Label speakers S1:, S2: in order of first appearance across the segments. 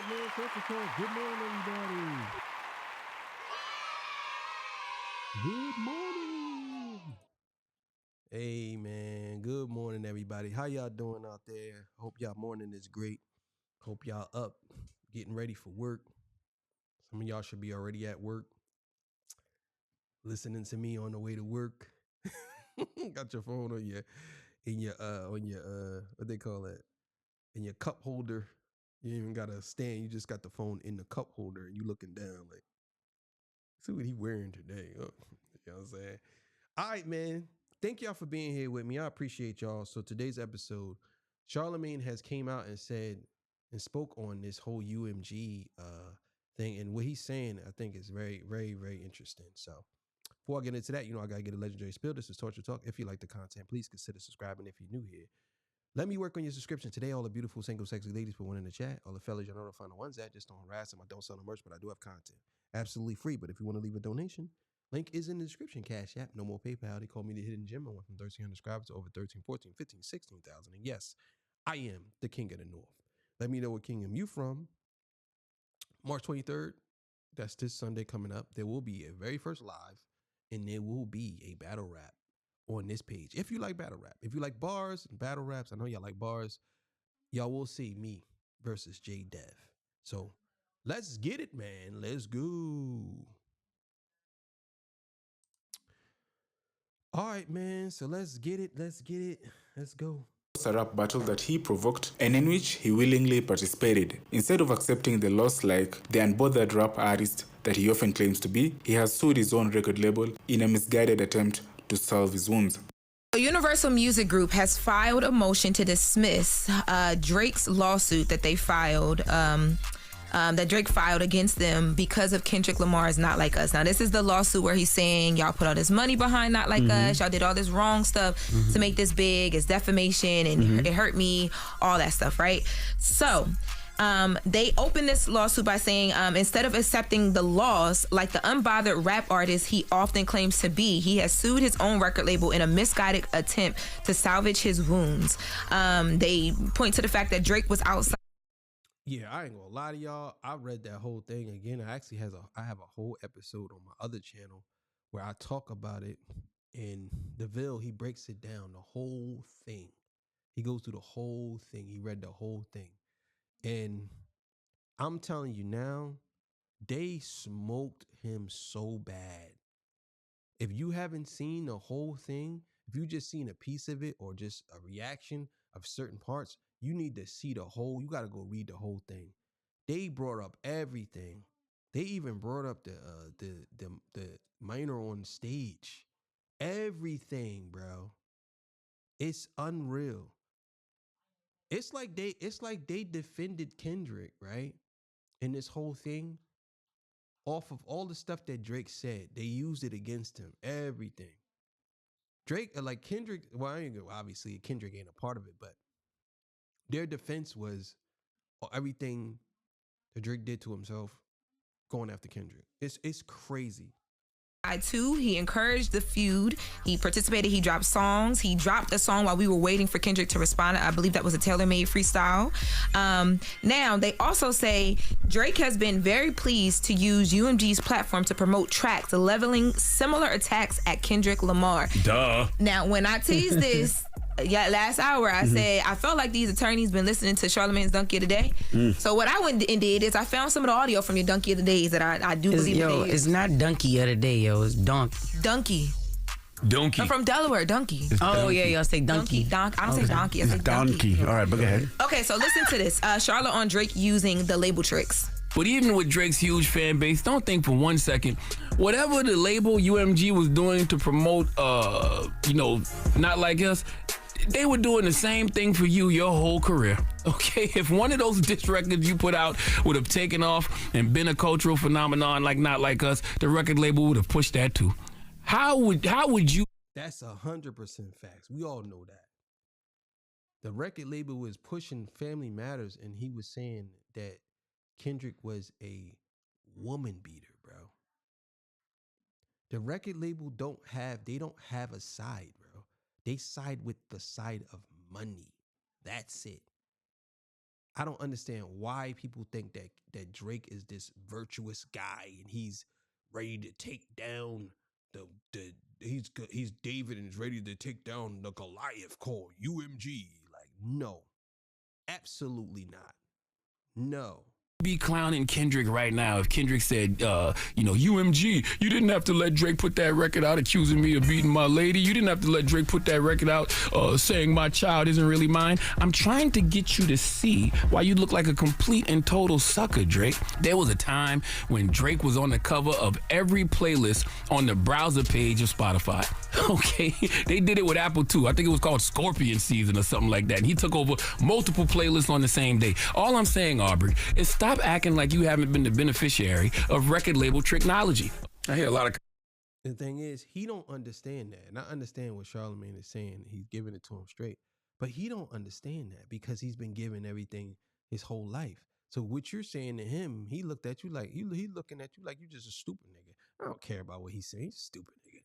S1: man. Social talk. Good morning, everybody. Good morning. Hey, man. Good morning, everybody. How y'all doing out there? Hope y'all morning is great. Hope y'all up, getting ready for work. Some of y'all should be already at work, listening to me on the way to work. Got your phone on your what they call that? In your cup holder. You ain't even got a stand. You just got the phone in the cup holder and you looking down like, see what he wearing today. Oh, you know what I'm saying? All right, man. Thank y'all for being here with me. I appreciate y'all. So today's episode, Charlemagne has came out and said and spoke on this whole UMG thing. And what he's saying, I think is very, very, very interesting. So before I get into that, I got to get a legendary spill. This is Torture Talk. If you like the content, please consider subscribing if you're new here. Let me work on your subscription today. All the beautiful, single, sexy ladies put one in the chat. All the fellas, you know to find the ones that just don't harass them. I don't sell the merch, but I do have content. Absolutely free. But if you want to leave a donation, link is in the description. Cash App, no more PayPal. They call me the Hidden Gem. I went from 1,300 subscribers to over 13, 14, 15, 16,000. And yes, I am the king of the north. Let me know what kingdom you from. March 23rd, that's this Sunday coming up. There will be a very first live, and there will be a battle rap on this page. If you like battle rap, if you like bars and battle raps, I know y'all like bars, y'all will see me versus J Dev. So let's get it, man. Let's go. All right, man. So let's get it. Let's get it. Let's go.
S2: A rap battle that he provoked and in which he willingly participated. Instead of accepting the loss like the unbothered rap artist that he often claims to be, he has sued his own record label in a misguided attempt to salve his wounds.
S3: Universal Music Group has filed a motion to dismiss Drake's lawsuit that they filed. That Drake filed against them because of Kendrick Lamar's Not Like Us. Now, this is the lawsuit where he's saying y'all put all this money behind Not Like Us. Y'all did all this wrong stuff to make this big. It's defamation and it hurt me, all that stuff, right? So they opened this lawsuit by saying instead of accepting the loss like the unbothered rap artist he often claims to be, he has sued his own record label in a misguided attempt to salvage his wounds. They point to the fact that Drake was outside.
S1: Yeah, I ain't gonna lie to y'all. I read that whole thing again. I have a whole episode on my other channel where I talk about it. In DeVille, he breaks it down, the whole thing. He goes through the whole thing. He read the whole thing. And I'm telling you now, they smoked him so bad. If you haven't seen the whole thing, if you just seen a piece of it or just a reaction of certain parts, you need to see the whole. You got to go read the whole thing. They brought up everything. They even brought up the minor on stage. Everything, bro. It's unreal. It's like they defended Kendrick, right? In this whole thing, off of all the stuff that Drake said, they used it against him. Everything. Drake, like Kendrick, well, obviously Kendrick ain't a part of it, but their defense was everything that Drake did to himself going after Kendrick. It's crazy.
S3: Too. He encouraged the feud. He participated. He dropped songs. He dropped a song while we were waiting for Kendrick to respond. I believe that was a tailor-made freestyle. Now, they also say Drake has been very pleased to use UMG's platform to promote tracks leveling similar attacks at Kendrick Lamar.
S4: Duh.
S3: Now, when I teased this, last hour, I said, I felt like these attorneys been listening to Charlemagne's Donkey of the Day. So what I went and did is I found some of the audio from your Donkey of the Days that I do believe
S5: it's not Donkey of the Day, it's Donkey.
S3: Donkey.
S4: Donkey.
S3: I'm from Delaware, Donkey.
S5: Yeah, y'all say Donkey.
S3: I don't say Donkey, I say
S4: Donkey. All right, but go ahead.
S3: Okay, so listen to this. Charlotte on Drake using the label tricks.
S4: But even with Drake's huge fan base, don't think for 1 second, whatever the label UMG was doing to promote, Not Like Us, they were doing the same thing for you your whole career. Okay, if one of those diss records you put out would have taken off and been a cultural phenomenon like Not Like Us, the record label would have pushed that too. How would you?
S1: That's 100% facts. We all know that. The record label was pushing Family Matters, and he was saying that Kendrick was a woman beater, bro. The record label don't have a side, bro. They side with the side of money. That's it. I don't understand why people think that Drake is this virtuous guy and he's ready to take down he's David and is ready to take down the Goliath called UMG. Like, no, absolutely not. No.
S4: Be clowning Kendrick right now if Kendrick said, UMG, you didn't have to let Drake put that record out accusing me of beating my lady. You didn't have to let Drake put that record out saying my child isn't really mine. I'm trying to get you to see why you look like a complete and total sucker, Drake. There was a time when Drake was on the cover of every playlist on the browser page of Spotify. Okay, they did it with Apple too. I think it was called Scorpion Season or something like that. And he took over multiple playlists on the same day. All I'm saying, Aubrey, is stop acting like you haven't been the beneficiary of record label technology. I hear a lot of.
S1: The thing is, he don't understand that. And I understand what Charlemagne is saying. He's giving it to him straight. But he don't understand that because he's been given everything his whole life. So what you're saying to him, he looked at you like, he looking at you like you just a stupid nigga. I don't care about what he's saying. He's a stupid nigga.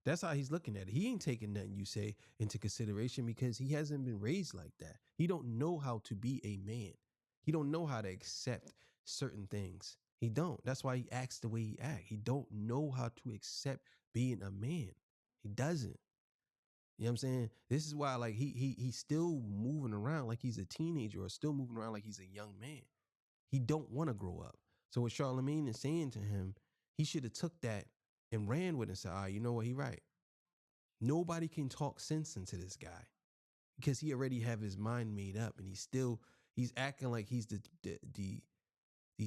S1: That's how he's looking at it. He ain't taking nothing you say into consideration because he hasn't been raised like that. He don't know how to be a man. He don't know how to accept certain things. He don't. That's why he acts the way he acts. He don't know how to accept being a man. He doesn't. You know what I'm saying? This is why like he's still moving around like he's a teenager or still moving around like he's a young man. He don't want to grow up. So what Charlemagne is saying to him, he should have took that and ran with it and said, all right, you know what, he right. Nobody can talk sense into this guy because he already have his mind made up and he's acting like he's the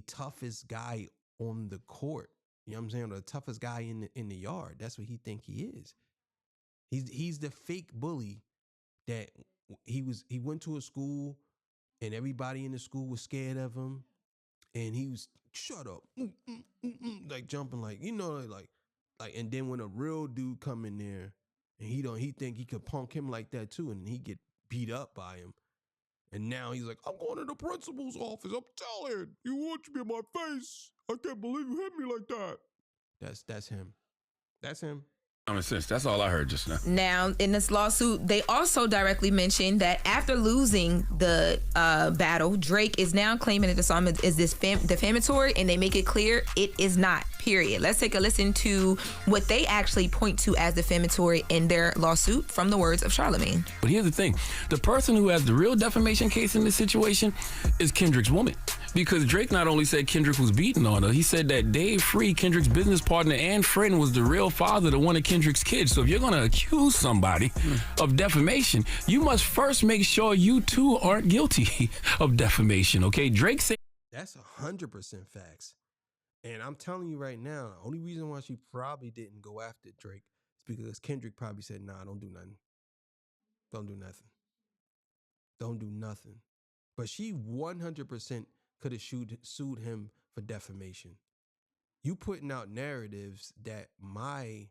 S1: toughest guy on the court. You know what I'm saying? Or the toughest guy in the yard. That's what he think he is. He's the fake bully that he went to a school and everybody in the school was scared of him and he was shut up, like jumping like, like, and then when a real dude come in there and he think he could punk him like that too, and he get beat up by him. And now he's like, I'm going to the principal's office. I'm telling you want me in my face. I can't believe you hit me like that. That's him. That's him.
S4: Common sense. That's all I heard just now.
S3: Now, in this lawsuit, they also directly mentioned that after losing the battle, Drake is now claiming that the song is defamatory, and they make it clear it is not, period. Let's take a listen to what they actually point to as defamatory in their lawsuit from the words of Charlemagne.
S4: But here's the thing. The person who has the real defamation case in this situation is Kendrick's woman. Because Drake not only said Kendrick was beating on her, he said that Dave Free, Kendrick's business partner and friend, was the real father to one of Kendrick's kids. So if you're going to accuse somebody of defamation, you must first make sure you too aren't guilty of defamation, okay? Drake said...
S1: That's 100% facts. And I'm telling you right now, the only reason why she probably didn't go after Drake is because Kendrick probably said, nah, don't do nothing. Don't do nothing. Don't do nothing. But she 100% could have sued him for defamation. You putting out narratives that my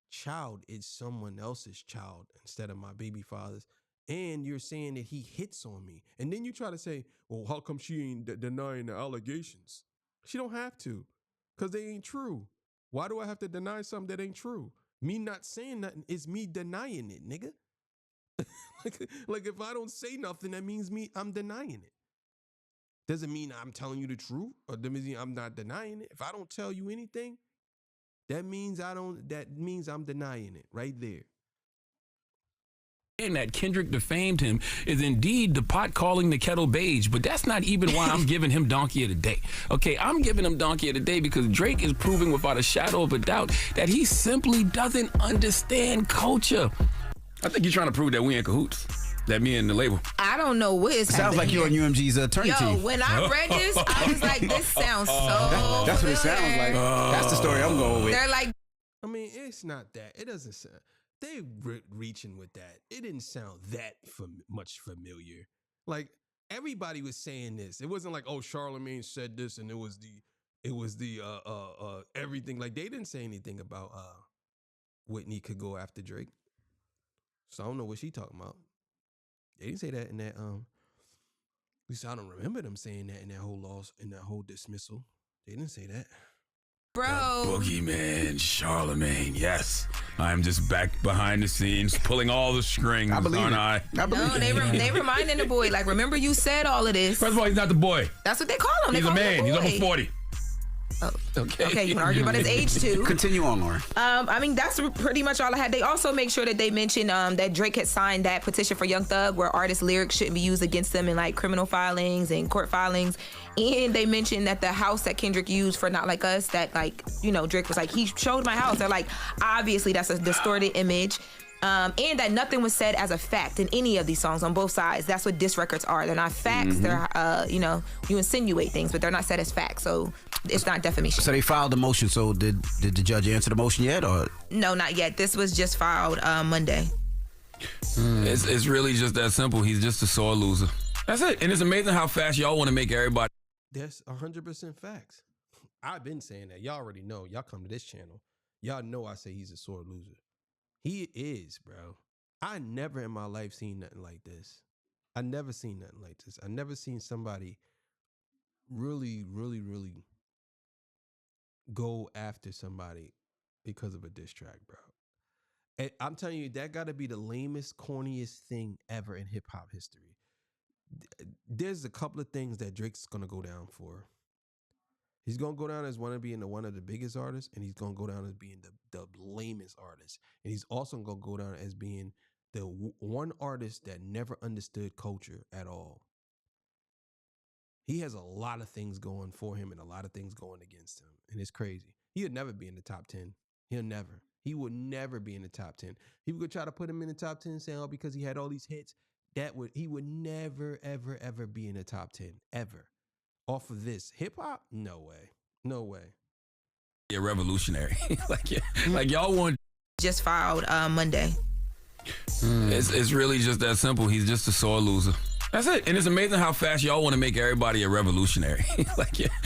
S1: child is someone else's child instead of my baby father's, and you're saying that he hits on me. And then you try to say, well, how come she ain't denying the allegations? She don't have to, because they ain't true. Why do I have to deny something that ain't true? Me not saying nothing is me denying it, nigga. like if I don't say nothing, that means I'm denying it. Doesn't mean I'm telling you the truth, or doesn't mean I'm not denying it. If I don't tell you anything, that means I'm denying it right there.
S4: And that Kendrick defamed him is indeed the pot calling the kettle beige, but that's not even why I'm giving him Donkey of the Day. Okay, I'm giving him Donkey of the Day because Drake is proving without a shadow of a doubt that he simply doesn't understand culture. I think you're trying to prove that we in cahoots. That me and the label.
S3: I don't know what is
S6: Sounds like
S3: happening
S6: you're on UMG's attorney team.
S3: Yo, when I read this, I was like, this sounds so
S6: That's what it sounds like. That's the story I'm going with.
S3: They're like,
S1: I mean, it's not that. It doesn't sound. They reaching with that. It didn't sound that much familiar. Like everybody was saying this. It wasn't like, oh, Charlemagne said this, and it was the everything. Like they didn't say anything about Whitney could go after Drake. So I don't know what she talking about. They didn't say that in that. At least I don't remember them saying that in that whole loss, in that whole dismissal. They didn't say that.
S3: bro.
S4: The boogeyman, Charlemagne, yes. I'm just back behind the scenes, pulling all the strings, aren't I?
S3: No, they reminding the boy, like, remember you said all of this.
S4: First of all, he's not the boy.
S3: That's what they call him.
S4: He's a man. He's almost 40.
S3: Oh, okay, you can argue about his age too.
S6: Continue on, Lauren.
S3: I mean, that's pretty much all I had. They also make sure that they mentioned that Drake had signed that petition for Young Thug where artists' lyrics shouldn't be used against them in like criminal filings and court filings. And they mentioned that the house that Kendrick used for Not Like Us, that like, you know, Drake was like, he showed my house. They're like, obviously that's a distorted image. And that nothing was said as a fact in any of these songs on both sides. That's what diss records are. They're not facts. They're, you know, you insinuate things, but they're not said as facts. So it's not defamation.
S6: So they filed the motion. So did the judge answer the motion yet, or?
S3: No, not yet. This was just filed Monday.
S4: It's really just that simple. He's just a sore loser. That's it. And it's amazing how fast y'all want to make everybody.
S1: That's 100% facts. I've been saying that. Y'all already know. Y'all come to this channel. Y'all know I say he's a sore loser. He is, bro. I never in my life seen nothing like this. I never seen nothing like this. I never seen somebody really, really, really go after somebody because of a diss track, bro. And I'm telling you, that got to be the lamest, corniest thing ever in hip hop history. There's a couple of things that Drake's gonna go down for. He's gonna go down as one of the biggest artists, and he's gonna go down as being the lamest artist. And he's also gonna go down as being the one artist that never understood culture at all. He has a lot of things going for him and a lot of things going against him, and it's crazy. He'll never be in the top 10. He would never be in the top 10. People could try to put him in the top 10 saying, oh, because he had all these hits. He would never, ever, ever be in the top 10, ever. Off of this hip hop, no way.
S4: Yeah, revolutionary. like y'all want.
S3: Just filed Monday.
S4: It's really just that simple. He's just a sore loser. That's it. And it's amazing how fast y'all want to make everybody a revolutionary.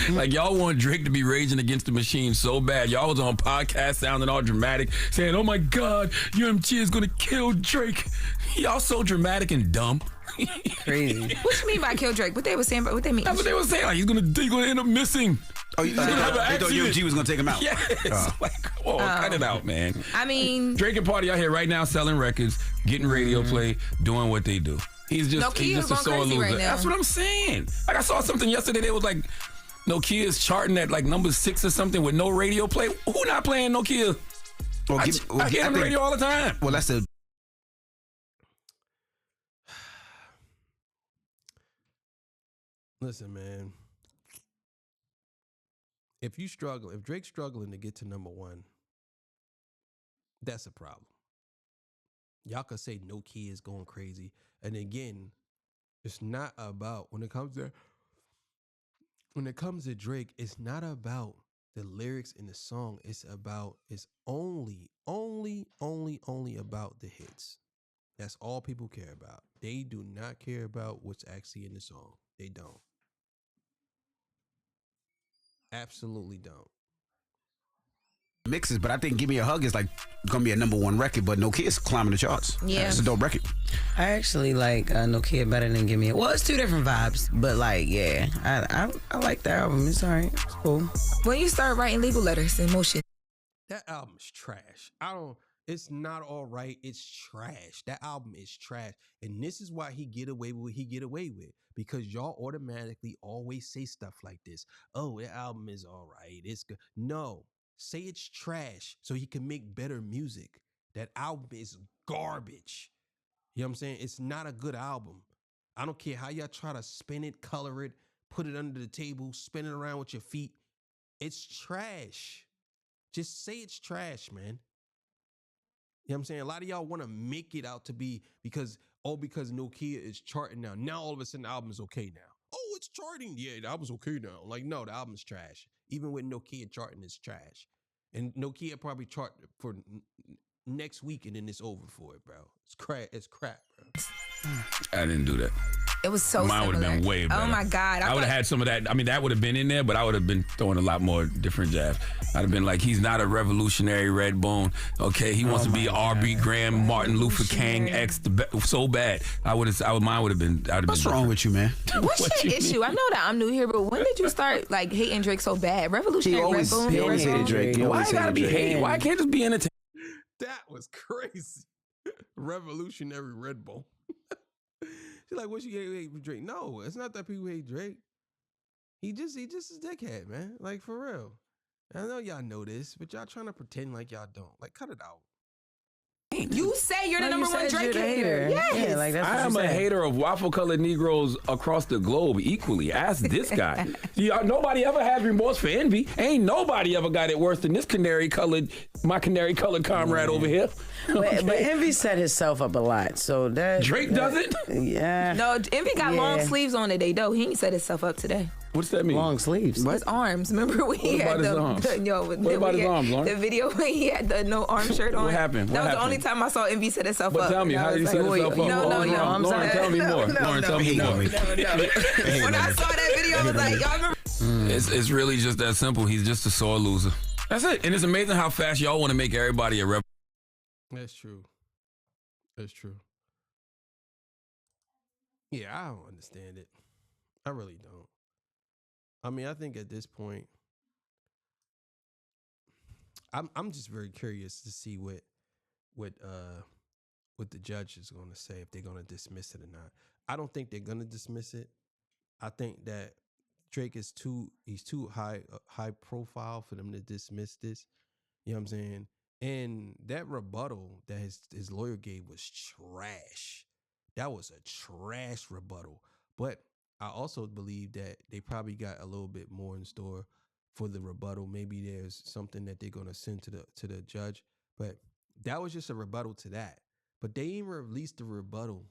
S4: like y'all want Drake to be raging against the machine so bad. Y'all was on podcast sounding all dramatic, saying, oh my God, UMG is going to kill Drake. Y'all so dramatic and dumb.
S5: Crazy.
S3: What you mean by kill Drake? What they were saying? What they mean?
S4: That's what they were saying. Like he's gonna end up missing.
S6: Oh, they thought UMG was gonna take him out.
S4: Yes. Like, come on, cut it out, man.
S3: I mean,
S4: Drake and Party out here right now selling records, getting radio play, doing what they do. He's just a sore loser.
S3: Right now.
S4: That's what I'm saying. Like I saw something yesterday. They was like, Nokia is charting at like number 6 or something with no radio play. Who not playing Nokia? I hear on the radio all the time.
S6: Well, that's a.
S1: Listen, man. If Drake's struggling to get to number 1, that's a problem. Y'all could say Nokia is going crazy. And again, it's not about when it comes to Drake, it's not about the lyrics in the song. It's only about the hits. That's all people care about. They do not care about what's actually in the song. They don't. Absolutely don't.
S6: Mixes, but I think "Give Me a Hug" is like gonna be a number 1 record, but No Kid's climbing the charts.
S3: Yeah,
S6: it's a dope record.
S5: I actually like No Kid better than "Give Me a." Well, it's two different vibes, but like, yeah, I like the album. It's alright. It's cool.
S3: When you start writing legal letters in motion,
S1: that album is trash. It's not all right. It's trash. That album is trash. And this is why he get away with what he get away with. Because y'all automatically always say stuff like this. Oh, the album is all right. It's good. No, say it's trash so he can make better music. That album is garbage. You know what I'm saying? It's not a good album. I don't care how y'all try to spin it, color it, put it under the table, spin it around with your feet. It's trash. Just say it's trash, man. You know what I'm saying? A lot of y'all want to make it out to be because Nokia is charting now. Now all of a sudden the album is okay now. Oh, it's charting. Yeah, the album's okay now. Like, no, the album's trash. Even with Nokia charting, it's trash. And Nokia probably chart for next week and then it's over for it, bro. It's crap, bro.
S4: I didn't do that.
S3: it was so
S4: Mine would have been way better.
S3: Oh my God.
S4: I would have had some of that. I mean, that would have been in there, but I would have been throwing a lot more different jabs. I'd have been like, he's not a revolutionary red bone. Okay, he wants to be R.B. Graham, Martin Luther King, so bad. Mine would have been.
S6: What's wrong with you, man?
S3: What's your issue? I know that I'm new here, but when did you start like hating Drake so bad? Revolutionary red bone.
S6: He always hated Drake.
S4: Why it gotta be hate? Why can't it just be entertainment?
S1: That was crazy. Revolutionary Red Bull. She's like, what you hate Drake? No, it's not that people hate Drake. He just a dickhead, man. Like, for real. I know y'all know this, but y'all trying to pretend like y'all don't. Like, cut it out.
S3: You say you're the
S5: No, you
S3: number one
S5: said you're
S3: Drake
S5: the
S3: hater.
S5: hater.
S3: Yes.
S5: Yeah, like that's what
S4: I am
S5: you
S4: a
S5: said.
S4: hater of waffle-colored Negroes across the globe equally. Ask this guy. Nobody ever had remorse for envy. Ain't nobody ever got it worse than this my canary-colored comrade over here.
S5: But Envy set himself up a lot, so that
S4: Drake does it?
S5: Yeah.
S3: No, Envy got long
S5: Yeah.
S3: sleeves on today, though. He ain't set himself up today.
S4: What's that mean?
S5: Long sleeves.
S3: His arms. Remember when he
S4: What
S3: had
S4: about his arms? What about his arms, Lauren?
S3: the video when he had the no arm shirt on?
S4: What happened?
S3: That
S4: What
S3: was the only
S4: happened?
S3: time I saw Envy set himself
S4: But
S3: up.
S4: tell me,
S3: And I
S4: how did he
S3: was
S4: set
S3: like,
S4: himself up?
S3: No,
S4: What was wrong? Lauren, tell me more. Lauren, tell me
S6: He
S4: more.
S6: on me.
S3: When I saw that video, I was like, y'all remember?
S4: It's really just that simple. He's just a sore loser. That's it. And it's amazing how fast y'all want to make everybody a rebel.
S1: That's true. That's true. Yeah, I don't understand it. I really don't. I mean, I think at this point, I'm just very curious to see what the judge is going to say, if they're going to dismiss it or not. I don't think they're going to dismiss it. I think that Drake is too high profile for them to dismiss this. You know what I'm saying? And that rebuttal that his lawyer gave was trash. That was a trash rebuttal. But I also believe that they probably got a little bit more in store for the rebuttal. Maybe there's something that they're gonna send to the judge. But that was just a rebuttal to that. But they even released the rebuttal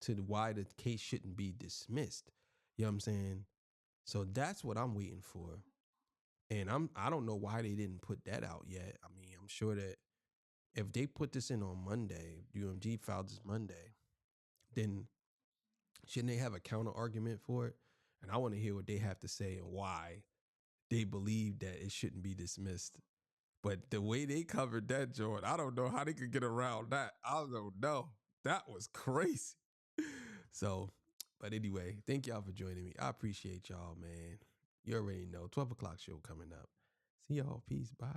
S1: to why the case shouldn't be dismissed. You know what I'm saying? So that's what I'm waiting for. And I don't know why they didn't put that out yet. I mean, I'm sure that if they put this in on Monday, UMG filed this Monday, then shouldn't they have a counter argument for it? And I want to hear what they have to say and why they believe that it shouldn't be dismissed. But the way they covered that, Jordan, I don't know how they could get around that. I don't know. That was crazy. So, but anyway, thank y'all for joining me. I appreciate y'all, man. You already know. 12 o'clock show coming up. See y'all. Peace. Bye.